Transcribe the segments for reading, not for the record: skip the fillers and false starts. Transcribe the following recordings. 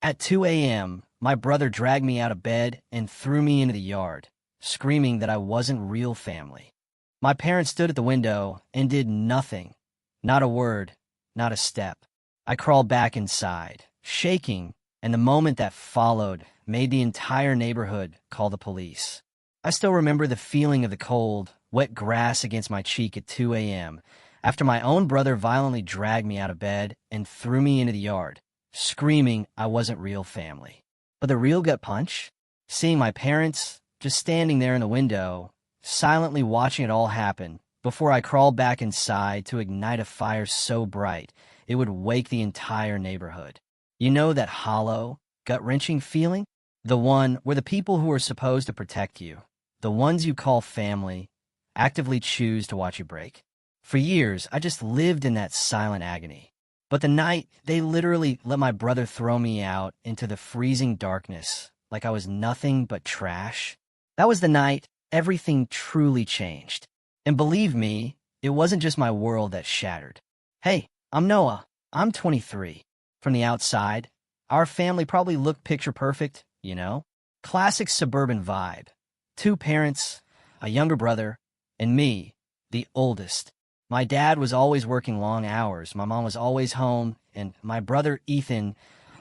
At 2 a.m., my brother dragged me out of bed and threw me into the yard, screaming that I wasn't real family. My parents stood at the window and did nothing. Not a word, not a step. I crawled back inside, shaking, and the moment that followed made the entire neighborhood call the police. I still remember the feeling of the cold, wet grass against my cheek at 2 a.m. after my own brother violently dragged me out of bed and threw me into the yard, screaming I wasn't real family. But the real gut punch? Seeing my parents just standing there in the window, silently watching it all happen, before I crawled back inside to ignite a fire so bright it would wake the entire neighborhood. You know that hollow, gut-wrenching feeling? The one where the people who are supposed to protect you, the ones you call family, actively choose to watch you break. For years, I just lived in that silent agony. But the night, they literally let my brother throw me out into the freezing darkness like I was nothing but trash. That was the night everything truly changed. And believe me, it wasn't just my world that shattered. Hey, I'm Noah. I'm 23. From the outside, our family probably looked picture perfect, you know? Classic suburban vibe. 2 parents, a younger brother, and me, the oldest. My dad was always working long hours, my mom was always home, and my brother Ethan,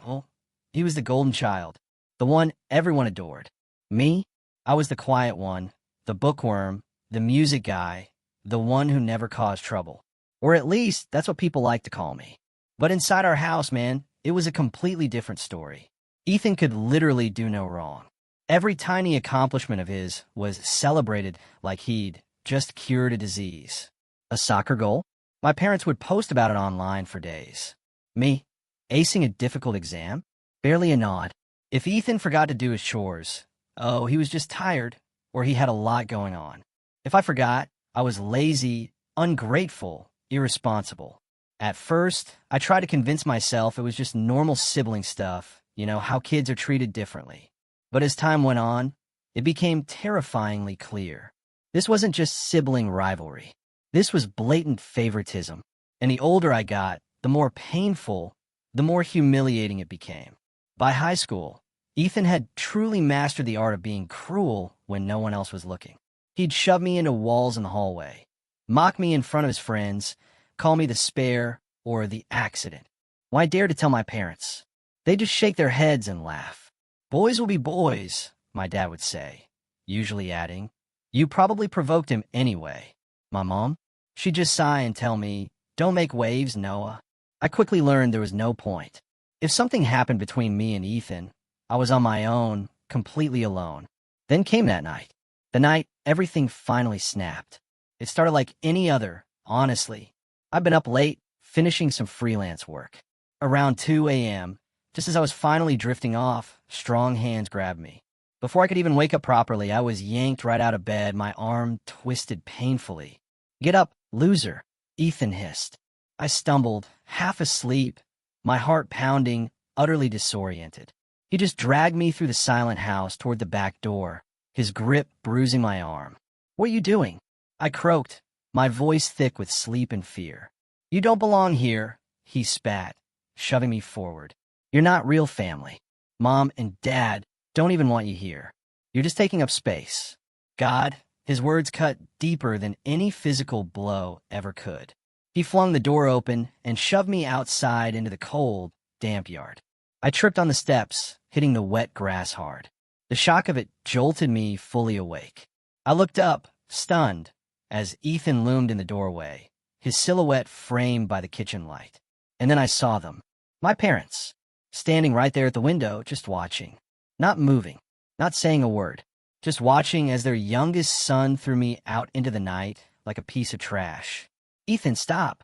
well, he was the golden child, the one everyone adored. Me, I was the quiet one, the bookworm, the music guy, the one who never caused trouble. Or at least, that's what people like to call me. But inside our house, man, it was a completely different story. Ethan could literally do no wrong. Every tiny accomplishment of his was celebrated like he'd just cured a disease. A soccer goal? My parents would post about it online for days. Me, acing a difficult exam? Barely a nod. If Ethan forgot to do his chores, oh, he was just tired, or he had a lot going on. If I forgot, I was lazy, ungrateful, irresponsible. At first, I tried to convince myself it was just normal sibling stuff, you know, how kids are treated differently. But as time went on, it became terrifyingly clear. This wasn't just sibling rivalry. This was blatant favoritism. And the older I got, the more painful, the more humiliating it became. By high school, Ethan had truly mastered the art of being cruel when no one else was looking. He'd shove me into walls in the hallway, mock me in front of his friends, call me the spare or the accident. Why dare to tell my parents? They'd just shake their heads and laugh. Boys will be boys, my dad would say, usually adding, you probably provoked him anyway. My mom? She'd just sigh and tell me, don't make waves, Noah. I quickly learned there was no point. If something happened between me and Ethan, I was on my own, completely alone. Then came that night. The night everything finally snapped. It started like any other, honestly. I'd been up late, finishing some freelance work. Around 2 a.m., just as I was finally drifting off, strong hands grabbed me. Before I could even wake up properly, I was yanked right out of bed, my arm twisted painfully. Get up, loser, Ethan hissed. I stumbled, half asleep, my heart pounding, utterly disoriented. He just dragged me through the silent house toward the back door, his grip bruising my arm. What are you doing? I croaked, my voice thick with sleep and fear. You don't belong here, he spat, shoving me forward. You're not real family. Mom and Dad don't even want you here. You're just taking up space. God, his words cut deeper than any physical blow ever could. He flung the door open and shoved me outside into the cold, damp yard. I tripped on the steps, hitting the wet grass hard. The shock of it jolted me fully awake. I looked up, stunned, as Ethan loomed in the doorway, his silhouette framed by the kitchen light. And then I saw them, my parents, standing right there at the window, just watching. Not moving, not saying a word, just watching as their youngest son threw me out into the night like a piece of trash. Ethan, stop.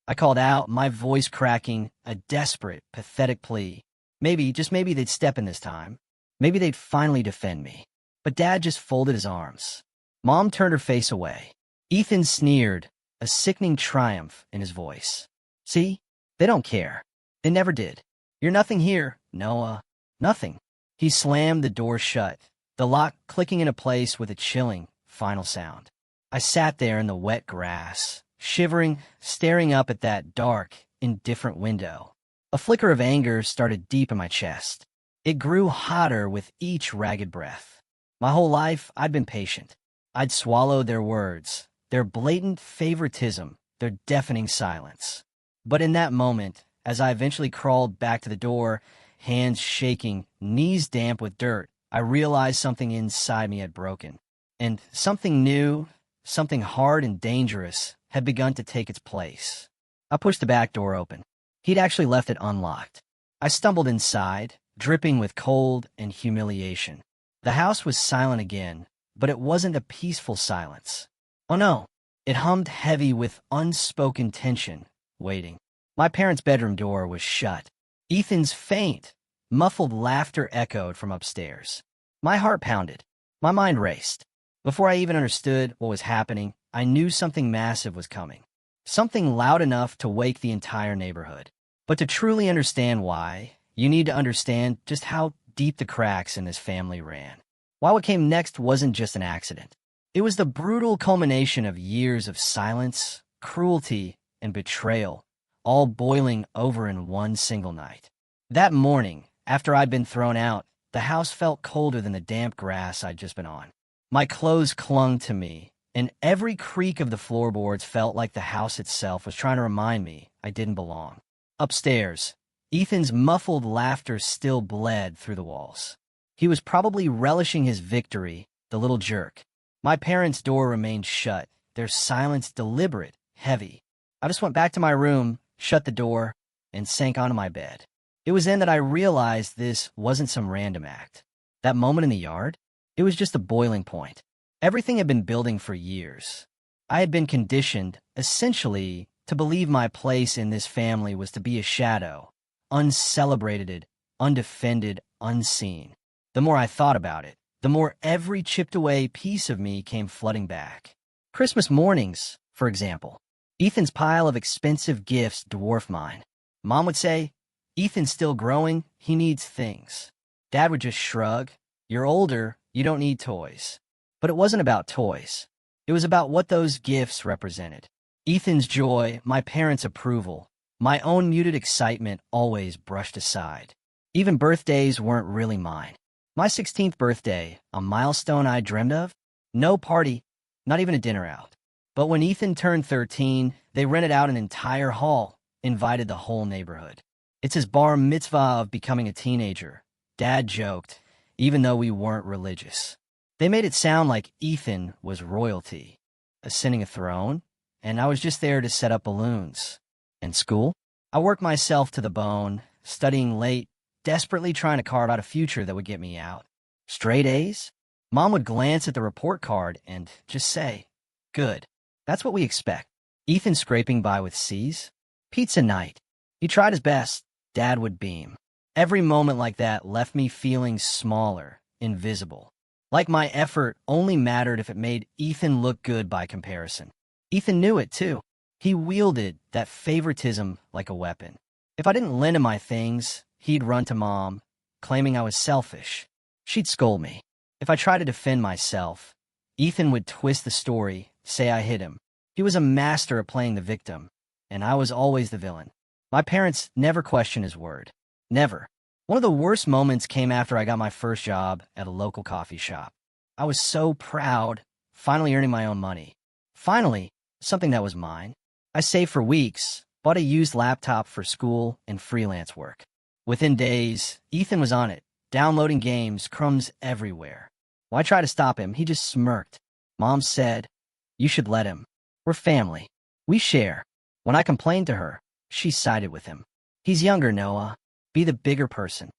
I called out, my voice cracking, a desperate, pathetic plea. Maybe, just maybe they'd step in this time. Maybe they'd finally defend me. But Dad just folded his arms. Mom turned her face away. Ethan sneered, a sickening triumph in his voice. See? They don't care. They never did. You're nothing here, Noah. Nothing. He slammed the door shut, the lock clicking into place with a chilling, final sound. I sat there in the wet grass, shivering, staring up at that dark, indifferent window. A flicker of anger started deep in my chest. It grew hotter with each ragged breath. My whole life, I'd been patient. I'd swallowed their words, their blatant favoritism, their deafening silence. But in that moment, as I eventually crawled back to the door, hands shaking, knees damp with dirt, I realized something inside me had broken. And something new, something hard and dangerous, had begun to take its place. I pushed the back door open. He'd actually left it unlocked. I stumbled inside, dripping with cold and humiliation. The house was silent again, but it wasn't a peaceful silence. Oh no, it hummed heavy with unspoken tension, waiting. My parents' bedroom door was shut. Ethan's faint, muffled laughter echoed from upstairs. My heart pounded. My mind raced. Before I even understood what was happening, I knew something massive was coming. Something loud enough to wake the entire neighborhood. But to truly understand why, you need to understand just how deep the cracks in this family ran. Why what came next wasn't just an accident. It was the brutal culmination of years of silence, cruelty, and betrayal, all boiling over in one single night. That morning, after I'd been thrown out, the house felt colder than the damp grass I'd just been on. My clothes clung to me, and every creak of the floorboards felt like the house itself was trying to remind me I didn't belong. Upstairs, Ethan's muffled laughter still bled through the walls. He was probably relishing his victory, the little jerk. My parents' door remained shut, their silence deliberate, heavy. I just went back to my room, shut the door, and sank onto my bed. It was then that I realized this wasn't some random act. That moment in the yard, it was just a boiling point. Everything had been building for years. I had been conditioned, essentially, to believe my place in this family was to be a shadow, uncelebrated, undefended, unseen. The more I thought about it, the more every chipped away piece of me came flooding back. Christmas mornings, for example. Ethan's pile of expensive gifts dwarfed mine. Mom would say, "Ethan's still growing, he needs things." Dad would just shrug, "You're older, you don't need toys." But it wasn't about toys. It was about what those gifts represented. Ethan's joy, my parents' approval, my own muted excitement always brushed aside. Even birthdays weren't really mine. My 16th birthday, a milestone I dreamed of? No party, not even a dinner out. But when Ethan turned 13, they rented out an entire hall, invited the whole neighborhood. It's his bar mitzvah of becoming a teenager. Dad joked, even though we weren't religious. They made it sound like Ethan was royalty, ascending a throne, and I was just there to set up balloons. In school, I worked myself to the bone, studying late, desperately trying to carve out a future that would get me out. Straight A's? Mom would glance at the report card and just say, "Good. That's what we expect." Ethan scraping by with C's? Pizza night. He tried his best. Dad would beam. Every moment like that left me feeling smaller, invisible. Like my effort only mattered if it made Ethan look good by comparison. Ethan knew it, too. He wielded that favoritism like a weapon. If I didn't lend him my things, he'd run to Mom, claiming I was selfish. She'd scold me. If I tried to defend myself, Ethan would twist the story, say I hit him. He was a master at playing the victim, and I was always the villain. My parents never questioned his word. Never. One of the worst moments came after I got my first job at a local coffee shop. I was so proud, finally earning my own money. Finally, something that was mine. I saved for weeks, bought a used laptop for school and freelance work. Within days, Ethan was on it, downloading games, crumbs everywhere. When I tried to stop him, he just smirked. Mom said, "You should let him. We're family. We share." When I complained to her, she sided with him. "He's younger, Noah. Be the bigger person."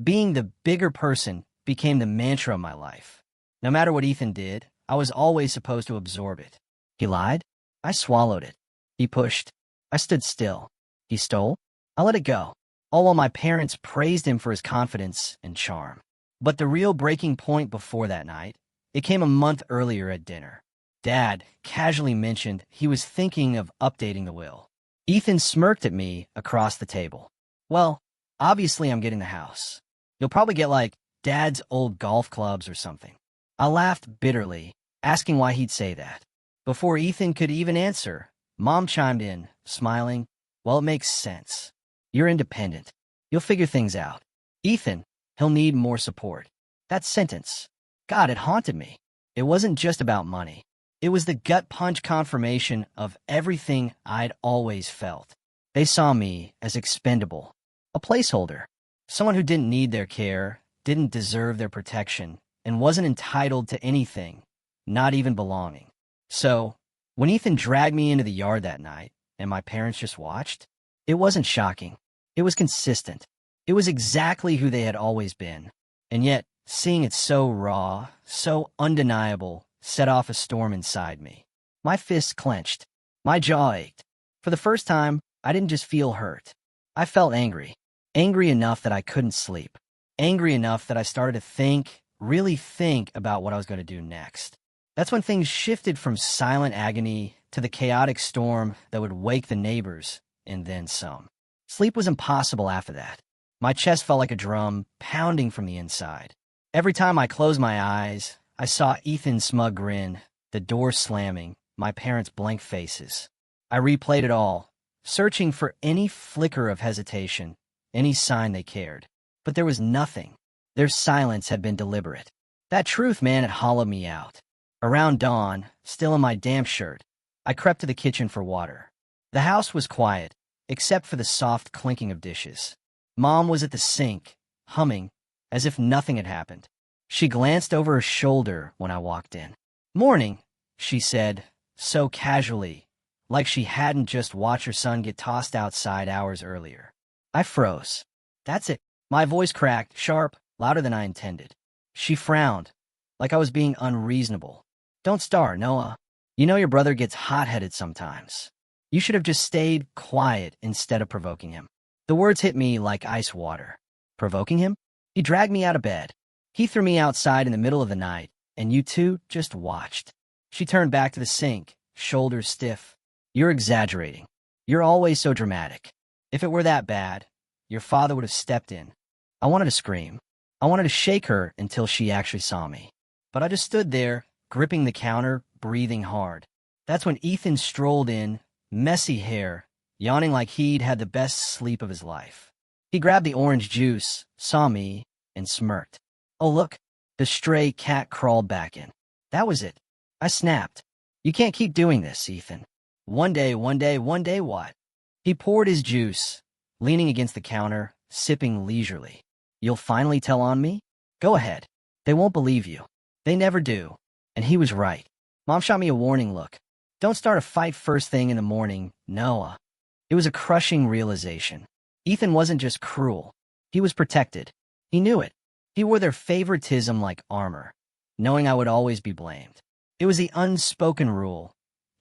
Being the bigger person became the mantra of my life. No matter what Ethan did, I was always supposed to absorb it. He lied? I swallowed it. He pushed? I stood still. He stole? I let it go. All while my parents praised him for his confidence and charm. But the real breaking point before that night, it came a month earlier at dinner. Dad casually mentioned he was thinking of updating the will. Ethan smirked at me across the table. "Well, obviously I'm getting the house. You'll probably get like Dad's old golf clubs or something." I laughed bitterly, asking why he'd say that. Before Ethan could even answer, Mom chimed in, smiling, "Well, it makes sense." You're independent. You'll figure things out. Ethan, he'll need more support. That sentence, God, it haunted me. It wasn't just about money. It was the gut punch confirmation of everything I'd always felt. They saw me as expendable, a placeholder, someone who didn't need their care, didn't deserve their protection, and wasn't entitled to anything, not even belonging. So, when Ethan dragged me into the yard that night, and my parents just watched, it wasn't shocking. It was consistent. It was exactly who they had always been. And yet, seeing it so raw, so undeniable, set off a storm inside me. My fists clenched. My jaw ached. For the first time, I didn't just feel hurt. I felt angry. Angry enough that I couldn't sleep. Angry enough that I started to think, really think about what I was going to do next. That's when things shifted from silent agony to the chaotic storm that would wake the neighbors, and then some. Sleep was impossible after that. My chest felt like a drum, pounding from the inside. Every time I closed my eyes, I saw Ethan's smug grin, the door slamming, my parents' blank faces. I replayed it all, searching for any flicker of hesitation, any sign they cared. But there was nothing. Their silence had been deliberate. That truth, man, had hollowed me out. Around dawn, still in my damp shirt, I crept to the kitchen for water. The house was quiet, except for the soft clinking of dishes. Mom was at the sink, humming, as if nothing had happened. She glanced over her shoulder when I walked in. "Morning," she said, so casually, like she hadn't just watched her son get tossed outside hours earlier. I froze. That's it. My voice cracked, sharp, louder than I intended. She frowned, like I was being unreasonable. "Don't start, Noah. You know your brother gets hot-headed sometimes. You should have just stayed quiet instead of provoking him." The words hit me like ice water. Provoking him? He dragged me out of bed. He threw me outside in the middle of the night, and you two just watched. She turned back to the sink, shoulders stiff. "You're exaggerating. You're always so dramatic. If it were that bad, your father would have stepped in." I wanted to scream. I wanted to shake her until she actually saw me. But I just stood there, gripping the counter, breathing hard. That's when Ethan strolled in, messy hair, yawning like he'd had the best sleep of his life. He grabbed the orange juice, saw me, and smirked. "Oh, look." The stray cat crawled back in. That was it. I snapped. "You can't keep doing this, Ethan. One day what?" He poured his juice, leaning against the counter, sipping leisurely. "You'll finally tell on me? Go ahead. They won't believe you. They never do." And he was right. Mom shot me a warning look. Don't start a fight first thing in the morning, Noah. It was a crushing realization. Ethan wasn't just cruel. He was protected. He knew it. He wore their favoritism like armor, knowing I would always be blamed. It was the unspoken rule.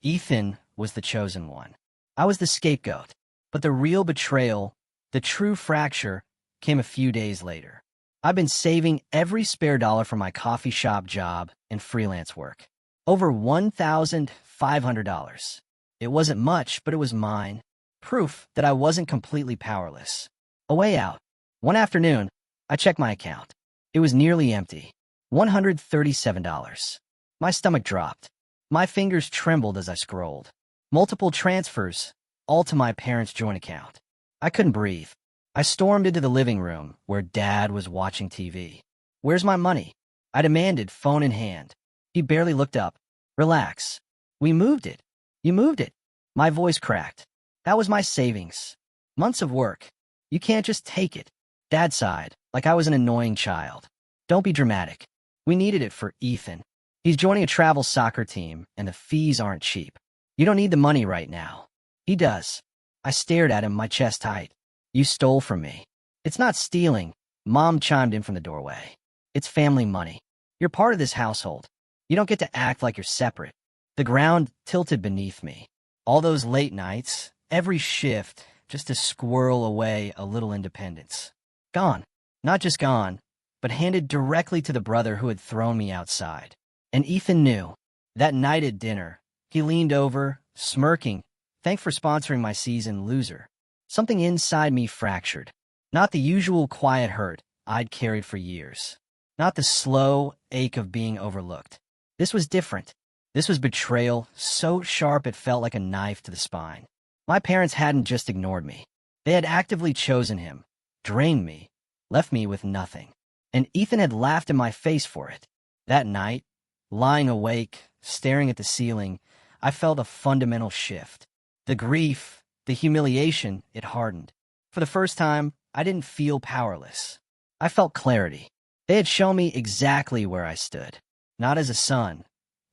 Ethan was the chosen one. I was the scapegoat. But the real betrayal, the true fracture, came a few days later. I've been saving every spare dollar from my coffee shop job and freelance work. Over $1,500. It wasn't much, but it was mine. Proof that I wasn't completely powerless. A way out. One afternoon, I checked my account. It was nearly empty. $137. My stomach dropped. My fingers trembled as I scrolled. Multiple transfers, all to my parents' joint account. I couldn't breathe. I stormed into the living room where Dad was watching TV. "Where's my money?" I demanded, phone in hand. He barely looked up. "Relax. We moved it." "You moved it." My voice cracked. "That was my savings. Months of work. You can't just take it." Dad sighed, like I was an annoying child. "Don't be dramatic. We needed it for Ethan. He's joining a travel soccer team, and the fees aren't cheap. You don't need the money right now." "He does." I stared at him, my chest tight. "You stole from me." "It's not stealing," Mom chimed in from the doorway. "It's family money. You're part of this household. You don't get to act like you're separate." The ground tilted beneath me. All those late nights, every shift, just to squirrel away a little independence. Gone. Not just gone, but handed directly to the brother who had thrown me outside. And Ethan knew. That night at dinner, he leaned over, smirking, "Thanks for sponsoring my season, loser." Something inside me fractured. Not the usual quiet hurt I'd carried for years. Not the slow ache of being overlooked. This was different. This was betrayal, so sharp it felt like a knife to the spine. My parents hadn't just ignored me. They had actively chosen him, drained me, left me with nothing. And Ethan had laughed in my face for it. That night, lying awake, staring at the ceiling, I felt a fundamental shift. The grief, the humiliation, it hardened. For the first time, I didn't feel powerless. I felt clarity. They had shown me exactly where I stood. Not as a son,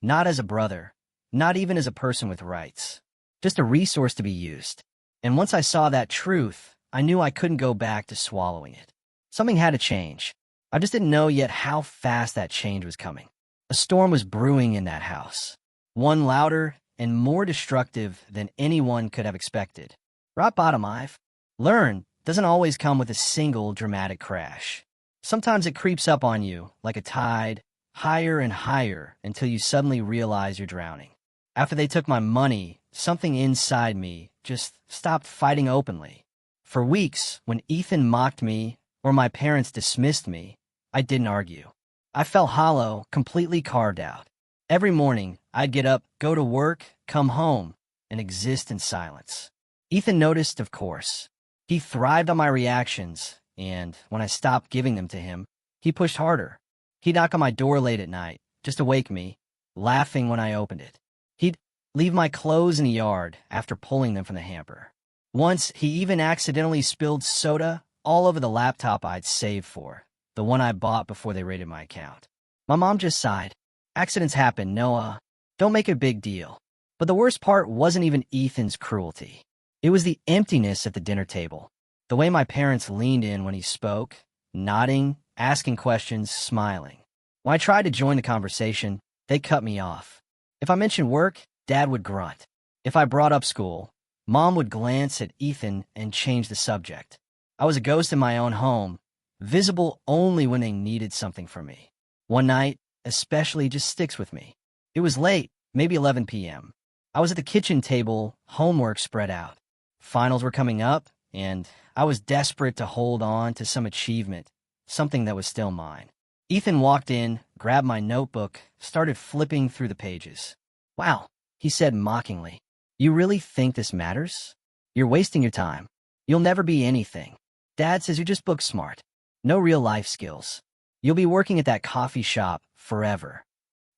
not as a brother, not even as a person with rights. Just a resource to be used. And once I saw that truth, I knew I couldn't go back to swallowing it. Something had to change. I just didn't know yet how fast that change was coming. A storm was brewing in that house. One louder and more destructive than anyone could have expected. Rock bottom, I've learned, doesn't always come with a single dramatic crash. Sometimes it creeps up on you like a tide, higher and higher until you suddenly realize you're drowning. After they took my money, something inside me just stopped fighting openly. For weeks, when Ethan mocked me or my parents dismissed me, I didn't argue. I felt hollow, completely carved out. Every morning, I'd get up, go to work, come home, and exist in silence. Ethan noticed, of course. He thrived on my reactions, and when I stopped giving them to him, he pushed harder. He'd knock on my door late at night, just to wake me, laughing when I opened it. He'd leave my clothes in the yard after pulling them from the hamper. Once, he even accidentally spilled soda all over the laptop I'd saved for, the one I bought before they raided my account. My mom just sighed. Accidents happen, Noah. Don't make a big deal. But the worst part wasn't even Ethan's cruelty. It was the emptiness at the dinner table. The way my parents leaned in when he spoke, nodding, asking questions, smiling. When I tried to join the conversation, they cut me off. If I mentioned work, Dad would grunt. If I brought up school, Mom would glance at Ethan and change the subject. I was a ghost in my own home, visible only when they needed something from me. One night, especially, just sticks with me. It was late, maybe 11 p.m. I was at the kitchen table, homework spread out. Finals were coming up, and I was desperate to hold on to some achievement, something that was still mine. Ethan walked in, grabbed my notebook, started flipping through the pages. "Wow," he said mockingly. "You really think this matters? You're wasting your time. You'll never be anything. Dad says you're just book smart. No real life skills. You'll be working at that coffee shop forever."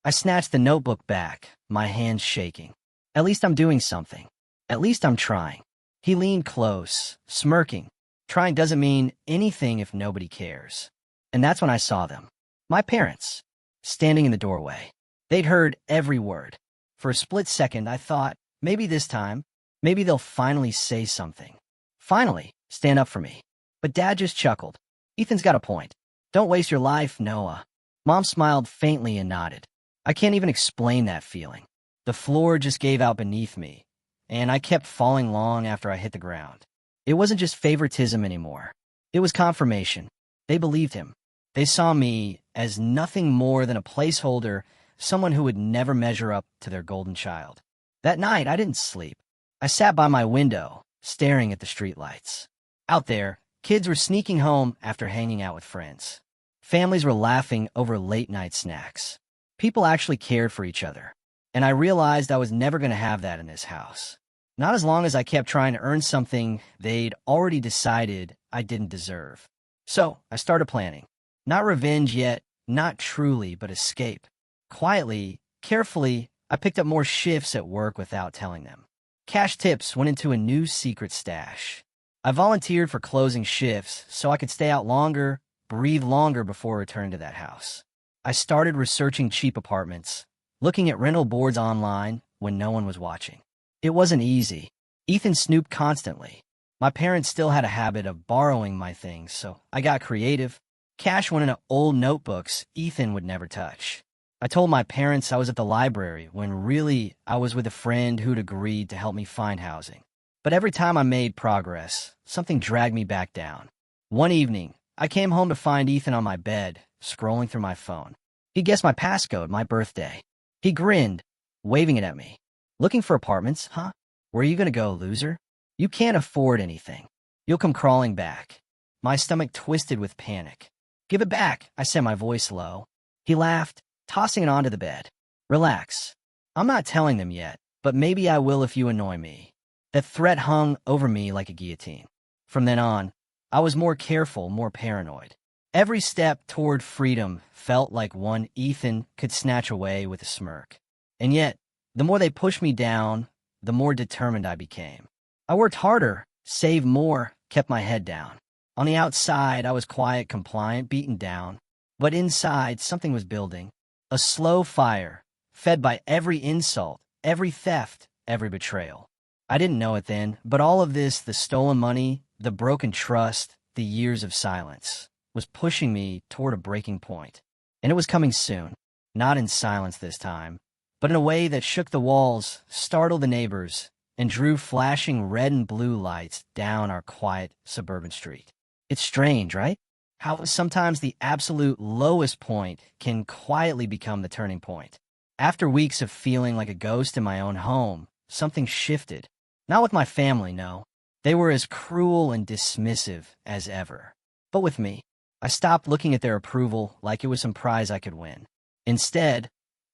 I snatched the notebook back, my hands shaking. At least I'm doing something. At least I'm trying. He leaned close, smirking. Trying doesn't mean anything if nobody cares. And that's when I saw them. My parents, standing in the doorway. They'd heard every word. For a split second, I thought, maybe this time, maybe they'll finally say something. Finally, stand up for me. But Dad just chuckled. "Ethan's got a point. Don't waste your life, Noah." Mom smiled faintly and nodded. I can't even explain that feeling. The floor just gave out beneath me, and I kept falling long after I hit the ground. It wasn't just favoritism anymore. It was confirmation. They believed him. They saw me as nothing more than a placeholder, someone who would never measure up to their golden child. That night, I didn't sleep. I sat by my window, staring at the streetlights. Out there, kids were sneaking home after hanging out with friends. Families were laughing over late-night snacks. People actually cared for each other. And I realized I was never going to have that in this house. Not as long as I kept trying to earn something they'd already decided I didn't deserve. So I started planning. Not revenge yet, not truly, but escape. Quietly, carefully, I picked up more shifts at work without telling them. Cash tips went into a new secret stash. I volunteered for closing shifts so I could stay out longer, breathe longer before returning to that house. I started researching cheap apartments, looking at rental boards online when no one was watching. It wasn't easy. Ethan snooped constantly. My parents still had a habit of borrowing my things, so I got creative. Cash went into old notebooks Ethan would never touch. I told my parents I was at the library when really I was with a friend who'd agreed to help me find housing. But every time I made progress, something dragged me back down. One evening, I came home to find Ethan on my bed, scrolling through my phone. He guessed my passcode, my birthday. He grinned, waving it at me. "Looking for apartments, huh? Where are you gonna go, loser? You can't afford anything. You'll come crawling back." My stomach twisted with panic. "Give it back," I said, my voice low. He laughed, tossing it onto the bed. "Relax. I'm not telling them yet, but maybe I will if you annoy me." That threat hung over me like a guillotine. From then on, I was more careful, more paranoid. Every step toward freedom felt like one Ethan could snatch away with a smirk. And yet, the more they pushed me down, the more determined I became. I worked harder, saved more, kept my head down. On the outside, I was quiet, compliant, beaten down. But inside, something was building. A slow fire, fed by every insult, every theft, every betrayal. I didn't know it then, but all of this, the stolen money, the broken trust, the years of silence, was pushing me toward a breaking point. And it was coming soon. Not in silence this time, but in a way that shook the walls, startled the neighbors, and drew flashing red and blue lights down our quiet suburban street. It's strange, right? How sometimes the absolute lowest point can quietly become the turning point. After weeks of feeling like a ghost in my own home, something shifted. Not with my family, no. They were as cruel and dismissive as ever. But with me, I stopped looking at their approval like it was some prize I could win. Instead,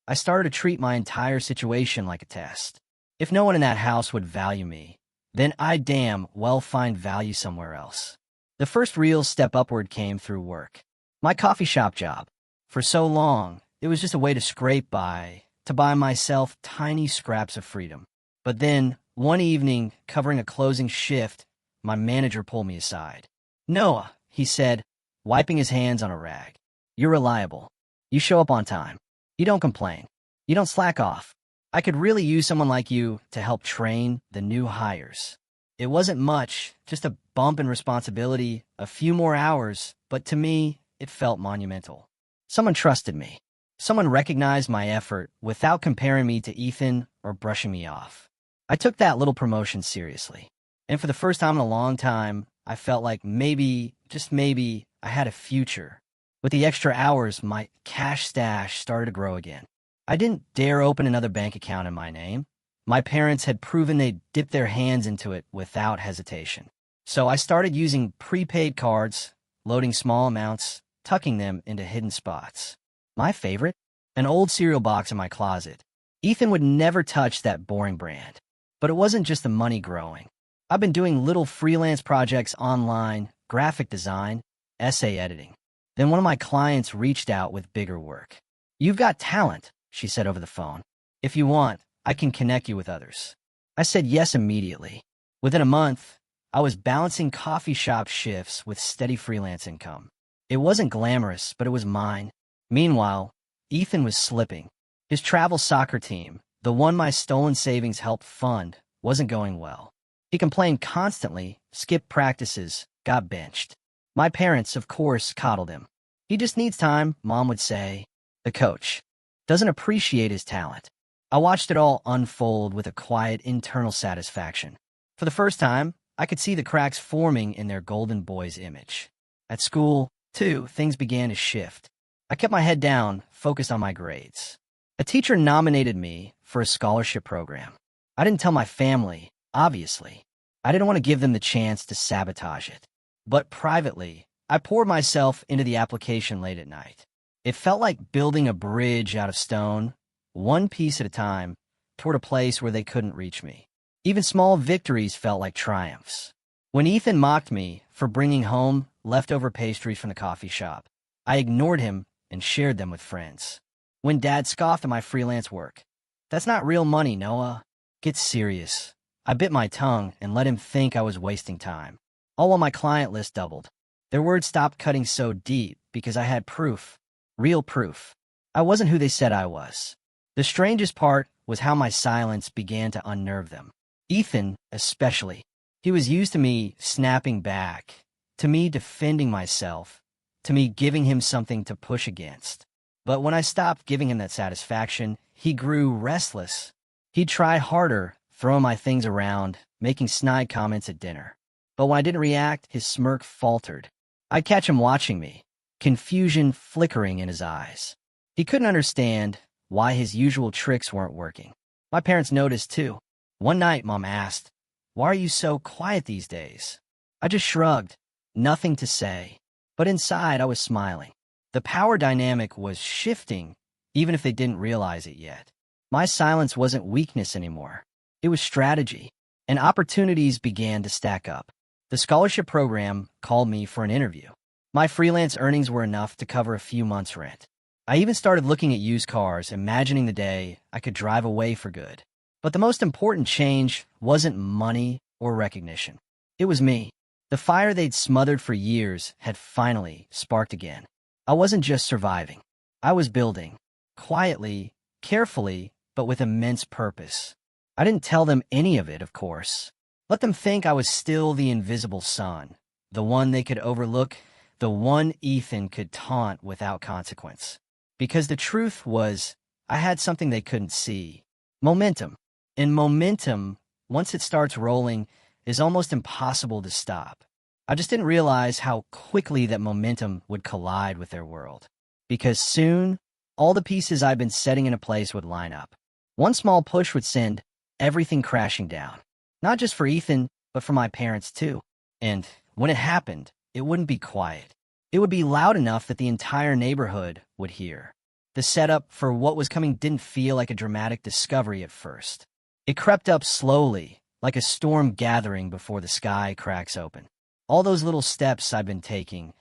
I started to treat my entire situation like a test. If no one in that house would value me, then I damn well find value somewhere else. The first real step upward came through work. My coffee shop job. For so long, it was just a way to scrape by, to buy myself tiny scraps of freedom. But then, one evening, covering a closing shift, my manager pulled me aside. "Noah," he said, wiping his hands on a rag. "You're reliable. You show up on time. You don't complain. You don't slack off. I could really use someone like you to help train the new hires." It wasn't much, just a bump in responsibility, a few more hours, but to me, it felt monumental. Someone trusted me. Someone recognized my effort without comparing me to Ethan or brushing me off. I took that little promotion seriously. And for the first time in a long time, I felt like maybe, just maybe, I had a future. With the extra hours, my cash stash started to grow again. I didn't dare open another bank account in my name. My parents had proven they'd dip their hands into it without hesitation. So I started using prepaid cards, loading small amounts, tucking them into hidden spots. My favorite? An old cereal box in my closet. Ethan would never touch that boring brand. But it wasn't just the money growing. I've been doing little freelance projects online, graphic design, essay editing. Then one of my clients reached out with bigger work. "You've got talent," she said over the phone. "If you want, I can connect you with others." I said yes immediately. Within a month, I was balancing coffee shop shifts with steady freelance income. It wasn't glamorous, but it was mine. Meanwhile, Ethan was slipping. His travel soccer team, the one my stolen savings helped fund, wasn't going well. He complained constantly, skipped practices, got benched. My parents, of course, coddled him. "He just needs time," Mom would say. The coach doesn't appreciate his talent. I watched it all unfold with a quiet internal satisfaction. For the first time, I could see the cracks forming in their golden boy's image. At school, too, things began to shift. I kept my head down, focused on my grades. A teacher nominated me for a scholarship program. I didn't tell my family, obviously. I didn't want to give them the chance to sabotage it. But privately, I poured myself into the application late at night. It felt like building a bridge out of stone, one piece at a time, toward a place where they couldn't reach me. Even small victories felt like triumphs. When Ethan mocked me for bringing home leftover pastries from the coffee shop, I ignored him and shared them with friends. When Dad scoffed at my freelance work, "That's not real money, Noah. Get serious." I bit my tongue and let him think I was wasting time. All while my client list doubled. Their words stopped cutting so deep because I had proof. Real proof. I wasn't who they said I was. The strangest part was how my silence began to unnerve them. Ethan, especially. He was used to me snapping back, to me defending myself, to me giving him something to push against. But when I stopped giving him that satisfaction, he grew restless. He'd try harder, throwing my things around, making snide comments at dinner. But when I didn't react, his smirk faltered. I'd catch him watching me, confusion flickering in his eyes. He couldn't understand why his usual tricks weren't working. My parents noticed, too. One night, Mom asked, "Why are you so quiet these days?" I just shrugged, nothing to say. But inside, I was smiling. The power dynamic was shifting, even if they didn't realize it yet. My silence wasn't weakness anymore. It was strategy, and opportunities began to stack up. The scholarship program called me for an interview. My freelance earnings were enough to cover a few months' rent. I even started looking at used cars, imagining the day I could drive away for good. But the most important change wasn't money or recognition. It was me. The fire they'd smothered for years had finally sparked again. I wasn't just surviving. I was building. Quietly, carefully, but with immense purpose. I didn't tell them any of it, of course. Let them think I was still the invisible son, the one they could overlook, the one Ethan could taunt without consequence. Because the truth was, I had something they couldn't see. Momentum. And momentum, once it starts rolling, is almost impossible to stop. I just didn't realize how quickly that momentum would collide with their world. Because soon, all the pieces I'd been setting into place would line up. One small push would send everything crashing down. Not just for Ethan, but for my parents too. And when it happened, it wouldn't be quiet. It would be loud enough that the entire neighborhood would hear. The setup for what was coming didn't feel like a dramatic discovery at first. It crept up slowly, like a storm gathering before the sky cracks open. All those little steps I've been taking,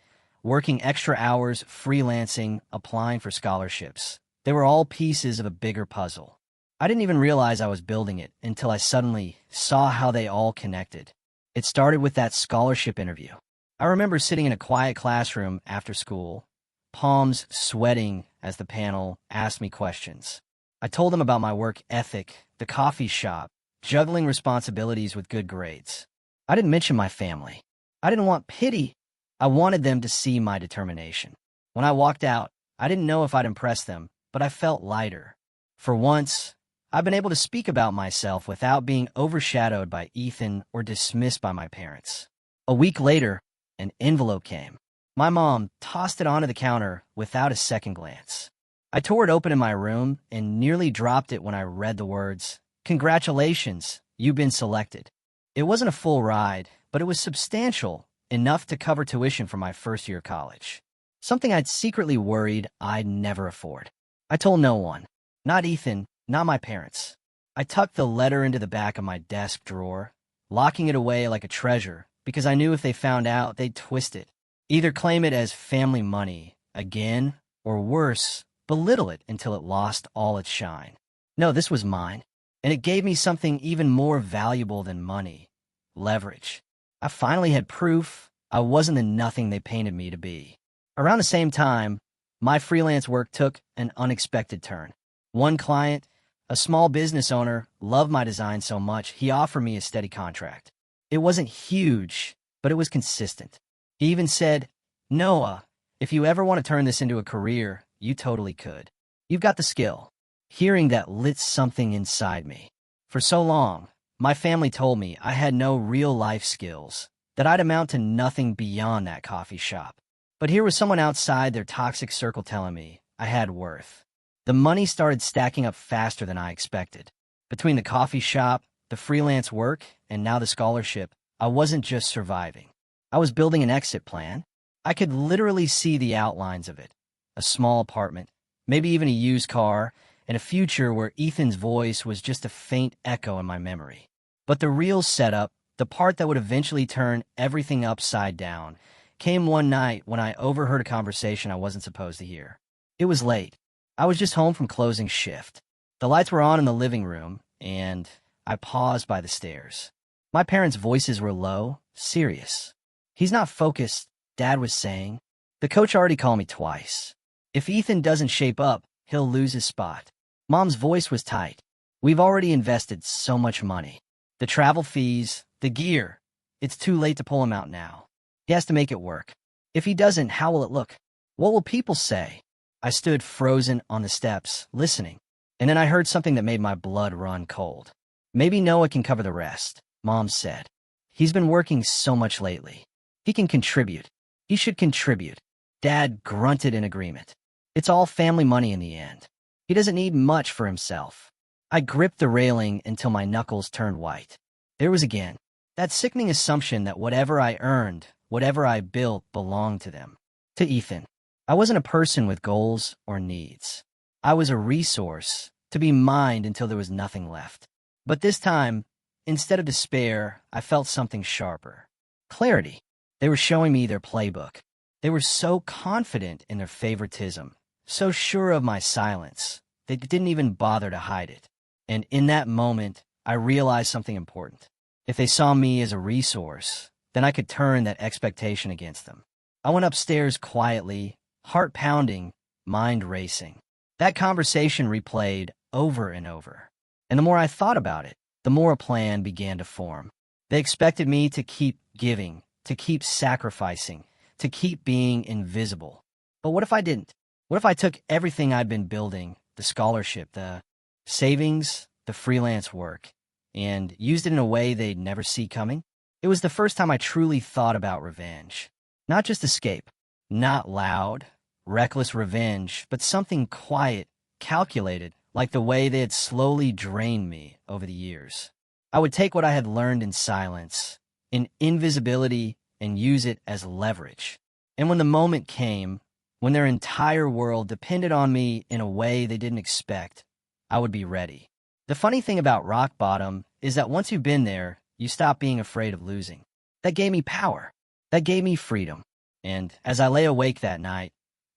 working extra hours, freelancing, applying for scholarships, they were all pieces of a bigger puzzle. I didn't even realize I was building it until I suddenly saw how they all connected. It started with that scholarship interview. I remember sitting in a quiet classroom after school, palms sweating as the panel asked me questions. I told them about my work ethic, the coffee shop, juggling responsibilities with good grades. I didn't mention my family. I didn't want pity. I wanted them to see my determination. When I walked out, I didn't know if I'd impress them, but I felt lighter. For once, I've been able to speak about myself without being overshadowed by Ethan or dismissed by my parents. A week later, an envelope came. My mom tossed it onto the counter without a second glance. I tore it open in my room and nearly dropped it when I read the words, "Congratulations, you've been selected." It wasn't a full ride, but it was substantial, enough to cover tuition for my first year of college. Something I'd secretly worried I'd never afford. I told no one. Not Ethan, not my parents. I tucked the letter into the back of my desk drawer, locking it away like a treasure, because I knew if they found out, they'd twist it. Either claim it as family money, again, or worse, belittle it until it lost all its shine. No, this was mine, and it gave me something even more valuable than money: leverage. I finally had proof I wasn't the nothing they painted me to be. Around the same time, my freelance work took an unexpected turn. One client, a small business owner, loved my design so much he offered me a steady contract. It wasn't huge, but it was consistent. He even said, "Noah, if you ever want to turn this into a career, you totally could. You've got the skill." Hearing that lit something inside me. For so long, my family told me I had no real-life skills, that I'd amount to nothing beyond that coffee shop. But here was someone outside their toxic circle telling me I had worth. The money started stacking up faster than I expected. Between the coffee shop, the freelance work, and now the scholarship, I wasn't just surviving. I was building an exit plan. I could literally see the outlines of it. A small apartment, maybe even a used car, and a future where Ethan's voice was just a faint echo in my memory. But the real setup, the part that would eventually turn everything upside down, came one night when I overheard a conversation I wasn't supposed to hear. It was late. I was just home from closing shift. The lights were on in the living room, and I paused by the stairs. My parents' voices were low, serious. "He's not focused," Dad was saying. "The coach already called me twice. If Ethan doesn't shape up, he'll lose his spot." Mom's voice was tight. "We've already invested so much money. The travel fees, the gear. It's too late to pull him out now. He has to make it work. If he doesn't, how will it look? What will people say?" I stood frozen on the steps, listening, and then I heard something that made my blood run cold. "Maybe Noah can cover the rest," Mom said. "He's been working so much lately. He can contribute. He should contribute." Dad grunted in agreement. "It's all family money in the end. He doesn't need much for himself." I gripped the railing until my knuckles turned white. There was again that sickening assumption that whatever I earned, whatever I built, belonged to them. To Ethan. I wasn't a person with goals or needs. I was a resource, to be mined until there was nothing left. But this time, instead of despair, I felt something sharper. Clarity. They were showing me their playbook. They were so confident in their favoritism, so sure of my silence, they didn't even bother to hide it. And in that moment, I realized something important. If they saw me as a resource, then I could turn that expectation against them. I went upstairs quietly, heart pounding, mind racing. That conversation replayed over and over. And the more I thought about it, the more a plan began to form. They expected me to keep giving, to keep sacrificing, to keep being invisible. But what if I didn't? What if I took everything I'd been building, the scholarship, the savings, the freelance work, and used it in a way they'd never see coming? It was the first time I truly thought about revenge. Not just escape, not loud, reckless revenge, but something quiet, calculated, like the way they had slowly drained me over the years. I would take what I had learned in silence, in invisibility, and use it as leverage. And when the moment came, when their entire world depended on me in a way they didn't expect, I would be ready. The funny thing about rock bottom is that once you've been there, you stop being afraid of losing. That gave me power. That gave me freedom. And as I lay awake that night,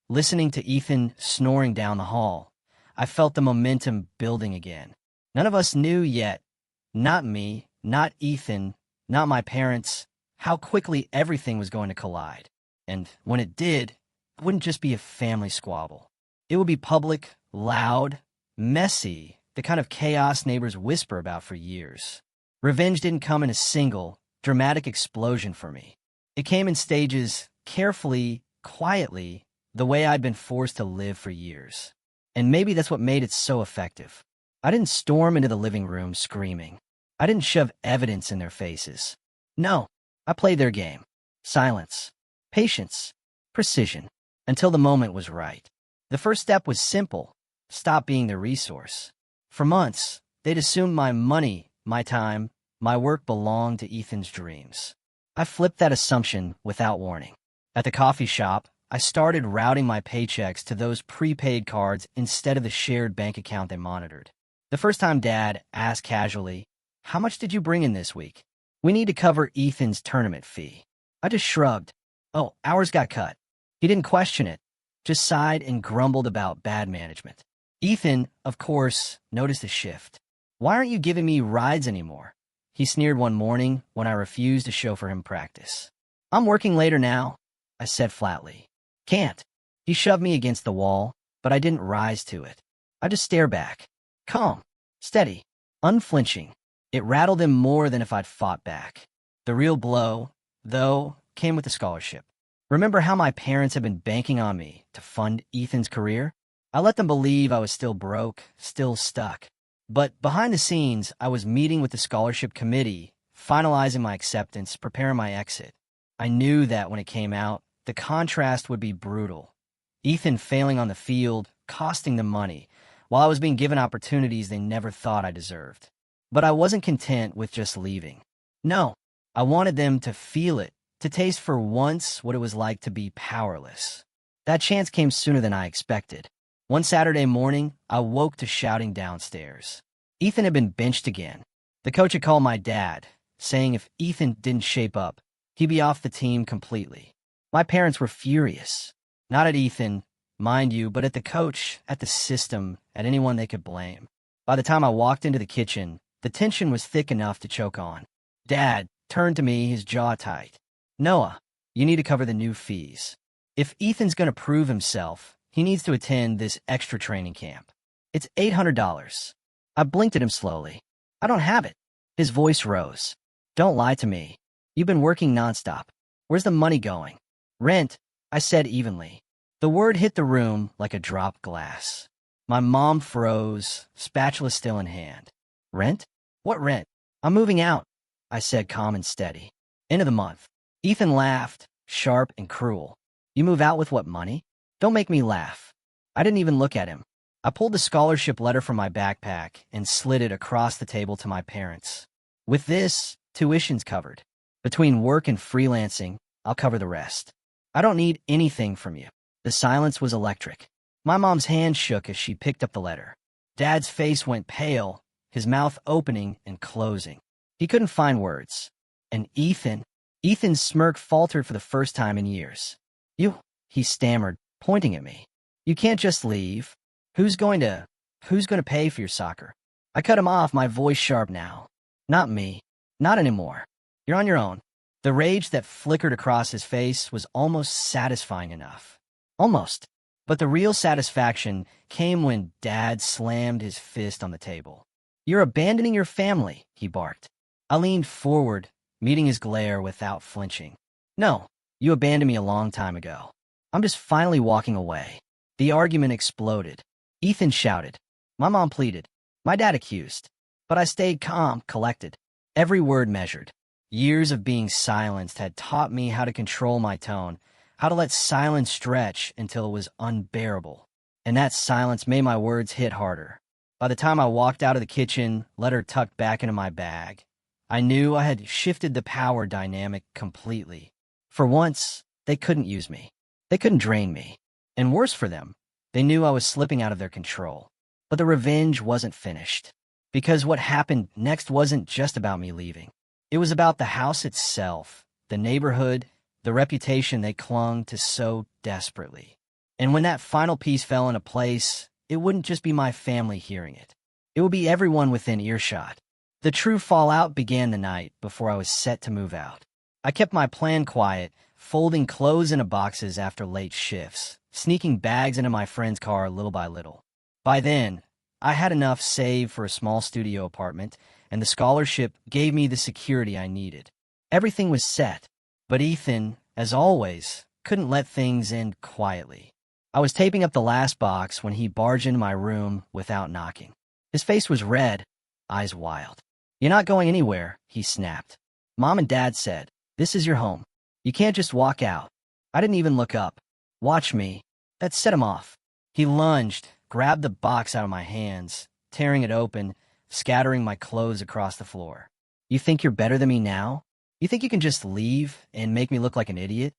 listening to Ethan snoring down the hall, I felt the momentum building again. None of us knew yet, not me, not Ethan, not my parents, how quickly everything was going to collide. And when it did, it wouldn't just be a family squabble. It would be public, loud, messy, the kind of chaos neighbors whisper about for years. Revenge didn't come in a single, dramatic explosion for me. It came in stages, carefully, quietly, the way I'd been forced to live for years. And maybe that's what made it so effective. I didn't storm into the living room screaming. I didn't shove evidence in their faces. No, I played their game. Silence, patience, precision, until the moment was right. The first step was simple. Stop being their resource. For months, they'd assumed my money, my time, my work belonged to Ethan's dreams. I flipped that assumption without warning. At the coffee shop, I started routing my paychecks to those prepaid cards instead of the shared bank account they monitored. The first time Dad asked casually, "How much did you bring in this week?" "We need to cover Ethan's tournament fee." I just shrugged. Oh, ours got cut. He didn't question it, just sighed and grumbled about bad management. Ethan, of course, noticed the shift. "Why aren't you giving me rides anymore?" He sneered one morning when I refused to chauffeur him practice. "I'm working later now," I said flatly. "Can't." He shoved me against the wall, but I didn't rise to it. I just stared back. Calm, steady, unflinching. It rattled him more than if I'd fought back. The real blow, though, came with the scholarship. Remember how my parents had been banking on me to fund Ethan's career? I let them believe I was still broke, still stuck. But behind the scenes, I was meeting with the scholarship committee, finalizing my acceptance, preparing my exit. I knew that when it came out, the contrast would be brutal. Ethan failing on the field, costing them money, while I was being given opportunities they never thought I deserved. But I wasn't content with just leaving. No, I wanted them to feel it, to taste for once what it was like to be powerless. That chance came sooner than I expected. One Saturday morning, I woke to shouting downstairs. Ethan had been benched again. The coach had called my dad, saying if Ethan didn't shape up, he'd be off the team completely. My parents were furious. Not at Ethan, mind you, but at the coach, at the system, at anyone they could blame. By the time I walked into the kitchen, the tension was thick enough to choke on. Dad turned to me, his jaw tight. "Noah, you need to cover the new fees. If Ethan's going to prove himself, he needs to attend this extra training camp. It's $800. I blinked at him slowly. "I don't have it." His voice rose. "Don't lie to me. You've been working nonstop. Where's the money going?" "Rent," I said evenly. The word hit the room like a dropped glass. My mom froze, spatula still in hand. "Rent? What rent?" "I'm moving out," I said calm and steady. "End of the month." Ethan laughed, sharp and cruel. "You move out with what money?" "Don't make me laugh." I didn't even look at him. I pulled the scholarship letter from my backpack and slid it across the table to my parents. "With this, tuition's covered. Between work and freelancing, I'll cover the rest. I don't need anything from you." The silence was electric. My mom's hand shook as she picked up the letter. Dad's face went pale, his mouth opening and closing. He couldn't find words. And Ethan, Ethan's smirk faltered for the first time in years. You, he stammered, pointing at me. You can't just leave. Who's going to pay for your soccer? I cut him off, my voice sharp now. Not me. Not anymore. You're on your own. The rage that flickered across his face was almost satisfying enough. Almost. But the real satisfaction came when Dad slammed his fist on the table. You're abandoning your family, he barked. I leaned forward, meeting his glare without flinching. No, you abandoned me a long time ago. I'm just finally walking away. The argument exploded. Ethan shouted. My mom pleaded. My dad accused. But I stayed calm, collected. Every word measured. Years of being silenced had taught me how to control my tone, how to let silence stretch until it was unbearable. And that silence made my words hit harder. By the time I walked out of the kitchen, letter tucked back into my bag, I knew I had shifted the power dynamic completely. For once, they couldn't use me. They couldn't drain me. And worse for them, they knew I was slipping out of their control. But the revenge wasn't finished. Because what happened next wasn't just about me leaving. It was about the house itself, the neighborhood, the reputation they clung to so desperately. And when that final piece fell into place, it wouldn't just be my family hearing it. It would be everyone within earshot. The true fallout began the night before I was set to move out. I kept my plan quiet, folding clothes into boxes after late shifts, sneaking bags into my friend's car little by little. By then, I had enough saved for a small studio apartment, and the scholarship gave me the security I needed. Everything was set, but Ethan, as always, couldn't let things end quietly. I was taping up the last box when he barged into my room without knocking. His face was red, eyes wild. You're not going anywhere, he snapped. Mom and Dad said, this is your home. You can't just walk out. I didn't even look up. Watch me. That set him off. He lunged, grabbed the box out of my hands, tearing it open, scattering my clothes across the floor. You think you're better than me now? You think you can just leave and make me look like an idiot?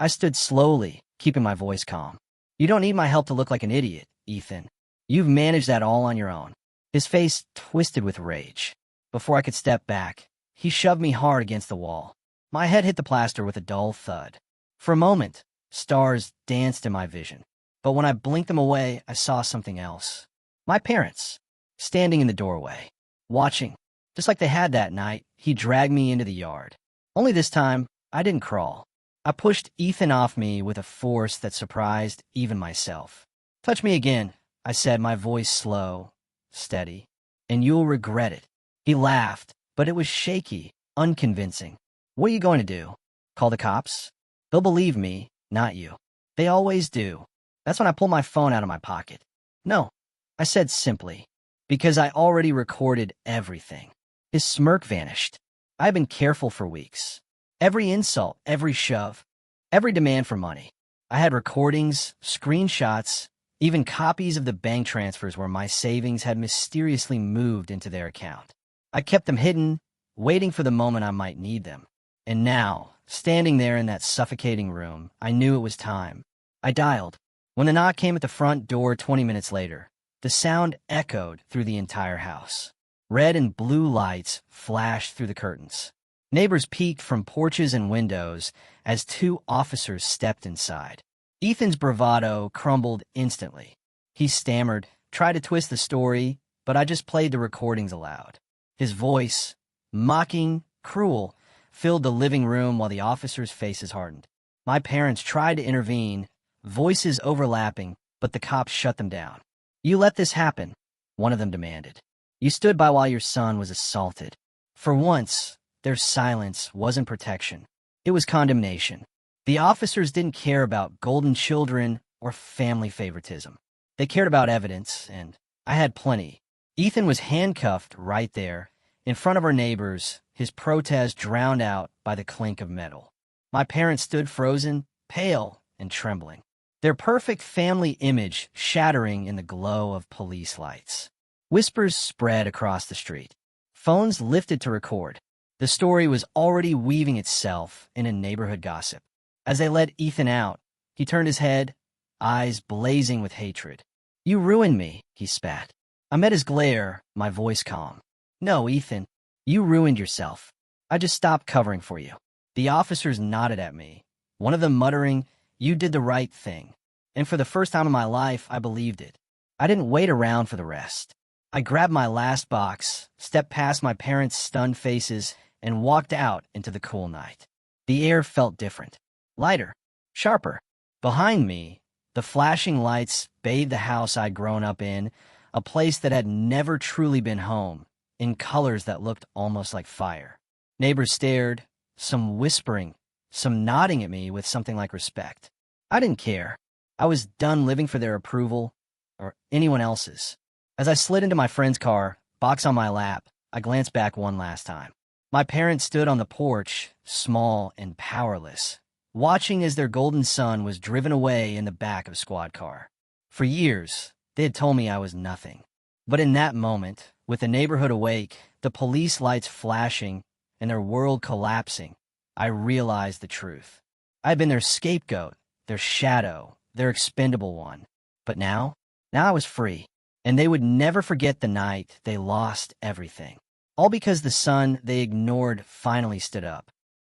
I stood slowly, keeping my voice calm. You don't need my help to look like an idiot, Ethan. You've managed that all on your own. His face twisted with rage. Before I could step back, he shoved me hard against the wall. My head hit the plaster with a dull thud. For a moment, stars danced in my vision. But when I blinked them away, I saw something else. My parents, standing in the doorway, watching. Just like they had that night, he dragged me into the yard. Only this time, I didn't crawl. I pushed Ethan off me with a force that surprised even myself. Touch me again, I said, my voice slow, steady, and you'll regret it. He laughed, but it was shaky, unconvincing. What are you going to do? Call the cops? They'll believe me, not you. They always do. That's when I pulled my phone out of my pocket. No, I said simply, because I already recorded everything. His smirk vanished. I had been careful for weeks. Every insult, every shove, every demand for money. I had recordings, screenshots, even copies of the bank transfers where my savings had mysteriously moved into their account. I kept them hidden, waiting for the moment I might need them. And now, standing there in that suffocating room, I knew it was time. I dialed. When the knock came at the front door 20 minutes later, the sound echoed through the entire house. Red and blue lights flashed through the curtains. Neighbors peeked from porches and windows as two officers stepped inside. Ethan's bravado crumbled instantly. He stammered, tried to twist the story, but I just played the recordings aloud. His voice, mocking, cruel, filled the living room while the officers' faces hardened. My parents tried to intervene, voices overlapping, but the cops shut them down. You let this happen, one of them demanded. You stood by while your son was assaulted. For once, their silence wasn't protection. It was condemnation. The officers didn't care about golden children or family favoritism. They cared about evidence, and I had plenty. Ethan was handcuffed right there, in front of our neighbors, his protest drowned out by the clink of metal. My parents stood frozen, pale, and trembling. Their perfect family image shattering in the glow of police lights. Whispers spread across the street. Phones lifted to record. The story was already weaving itself in a neighborhood gossip. As they let Ethan out, he turned his head, eyes blazing with hatred. You ruined me, he spat. I met his glare, my voice calm. No, Ethan, you ruined yourself. I just stopped covering for you. The officers nodded at me, one of them muttering, "You did the right thing." And for the first time in my life, I believed it. I didn't wait around for the rest. I grabbed my last box, stepped past my parents' stunned faces, and walked out into the cool night. The air felt different, lighter, sharper. Behind me, the flashing lights bathed the house I'd grown up in, a place that had never truly been home, in colors that looked almost like fire. Neighbors stared, some whispering, some nodding at me with something like respect. I didn't care. I was done living for their approval, or anyone else's. As I slid into my friend's car, box on my lap, I glanced back one last time. My parents stood on the porch, small and powerless, watching as their golden son was driven away in the back of a squad car. For years, they had told me I was nothing. But in that moment, with the neighborhood awake, the police lights flashing, and their world collapsing, I realized the truth. I had been their scapegoat, their shadow, their expendable one. But now I was free, and they would never forget the night they lost everything. All because the son they ignored finally stood up.